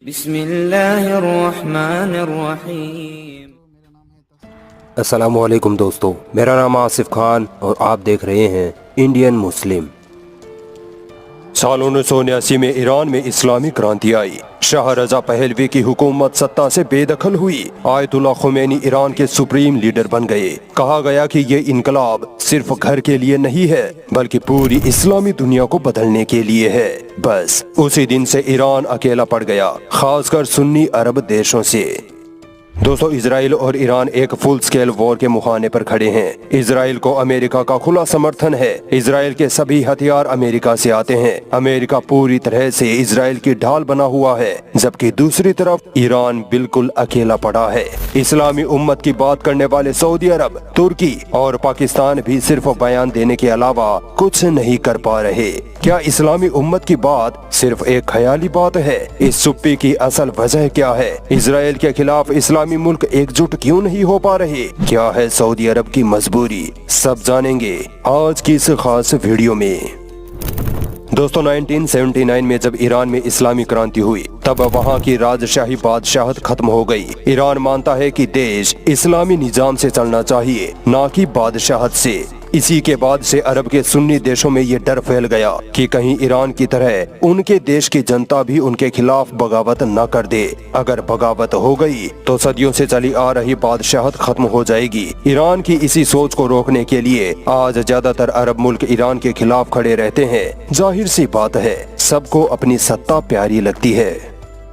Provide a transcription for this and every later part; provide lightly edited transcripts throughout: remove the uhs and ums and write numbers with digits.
بسم اللہ الرحمن الرحیم۔ السلام علیکم دوستو، میرا نام آصف خان اور آپ دیکھ رہے ہیں انڈین مسلم۔ سال 1979 میں ایران میں اسلامی کرانتی آئی، شاہ رضا پہلوی کی حکومت سطح سے بے دخل ہوئی، آیت اللہ خمینی ایران کے سپریم لیڈر بن گئے۔ کہا گیا کہ یہ انقلاب صرف گھر کے لیے نہیں ہے بلکہ پوری اسلامی دنیا کو بدلنے کے لیے ہے۔ بس اسی دن سے ایران اکیلا پڑ گیا، خاص کر سنی عرب دیشوں سے۔ دوستو، اسرائیل اور ایران ایک فل سکیل وار کے مخانے پر کھڑے ہیں۔ اسرائیل کو امریکہ کا کھلا سمرتھن ہے، اسرائیل کے سبھی ہتھیار امریکہ سے آتے ہیں، امریکہ پوری طرح سے اسرائیل کی ڈھال بنا ہوا ہے، جبکہ دوسری طرف ایران بالکل اکیلا پڑا ہے۔ اسلامی امت کی بات کرنے والے سعودی عرب، ترکی اور پاکستان بھی صرف بیان دینے کے علاوہ کچھ نہیں کر پا رہے۔ کیا اسلامی امت کی بات صرف ایک خیالی بات ہے؟ اس چپی کی اصل وجہ کیا ہے؟ اسرائیل کے خلاف اسلامی ملک ایک جٹ کیوں نہیں ہو پا رہے؟ کیا ہے سعودی عرب کی مجبوری؟ سب جانیں گے آج کی اس خاص ویڈیو میں۔ دوستو، 1979 میں جب ایران میں اسلامی کرانتی ہوئی تب وہاں کی راجشاہی بادشاہت ختم ہو گئی۔ ایران مانتا ہے کہ دیش اسلامی نظام سے چلنا چاہیے، نہ کہ بادشاہت سے۔ اسی کے بعد سے عرب کے سنی دیشوں میں یہ ڈر پھیل گیا کہ کہیں ایران کی طرح ان کے دیش کی جنتا بھی ان کے خلاف بغاوت نہ کر دے۔ اگر بغاوت ہو گئی تو صدیوں سے چلی آ رہی بادشاہت ختم ہو جائے گی۔ ایران کی اسی سوچ کو روکنے کے لیے آج زیادہ تر عرب ملک ایران کے خلاف کھڑے رہتے ہیں۔ ظاہر سی بات ہے، سب کو اپنی سطح پیاری لگتی ہے۔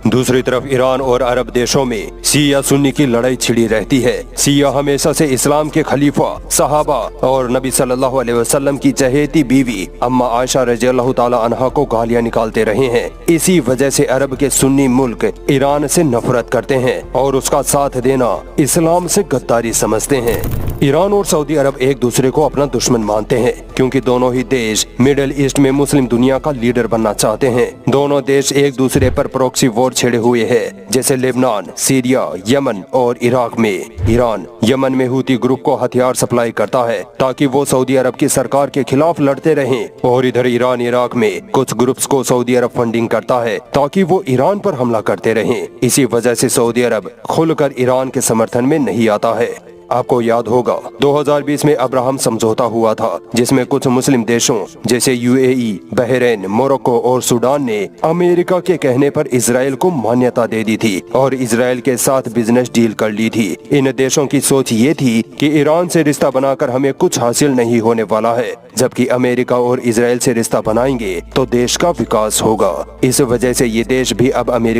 دوسری طرف ایران اور عرب دیشوں میں شیعہ سنی کی لڑائی چھڑی رہتی ہے۔ شیعہ ہمیشہ سے اسلام کے خلیفہ، صحابہ اور نبی صلی اللہ علیہ وسلم کی چہیتی بیوی اما عائشہ رضی اللہ تعالی عنہا کو گالیاں نکالتے رہے ہیں۔ اسی وجہ سے عرب کے سنی ملک ایران سے نفرت کرتے ہیں اور اس کا ساتھ دینا اسلام سے غداری سمجھتے ہیں۔ ایران اور سعودی عرب ایک دوسرے کو اپنا دشمن مانتے ہیں کیونکہ دونوں ہی دیش مڈل ایسٹ میں مسلم دنیا کا لیڈر بننا چاہتے ہیں۔ دونوں دیش ایک دوسرے پر پروکسی وار چھڑے ہوئے ہیں، جیسے لبنان، سیریا، یمن اور عراق میں۔ ایران یمن میں ہوتی گروپ کو ہتھیار سپلائی کرتا ہے تاکہ وہ سعودی عرب کی سرکار کے خلاف لڑتے رہیں، اور ادھر ایران عراق میں کچھ گروپس کو سعودی عرب فنڈنگ کرتا ہے تاکہ وہ ایران پر حملہ کرتے رہیں۔ اسی وجہ سے سعودی عرب کھل کر ایران کے سمرتھن میں نہیں آتا ہے۔ آپ کو یاد ہوگا 2020 میں ابراہم سمجھوتا ہوا تھا، جس میں کچھ مسلم دیشوں جیسے UAE، بحرین، موروکو اور سوڈان نے امریکہ کے کہنے پر اسرائیل کو مانیتا دے دی تھی اور اسرائیل کے ساتھ بزنس ڈیل کر لی تھی۔ ان دیشوں کی سوچ یہ تھی کہ ایران سے رشتہ بنا کر ہمیں کچھ حاصل نہیں ہونے والا ہے، جبکہ امریکہ اور اسرائیل سے رشتہ بنائیں گے تو دیش کا وکاس ہوگا۔ اس وجہ سے یہ دیش بھی اب امریکہ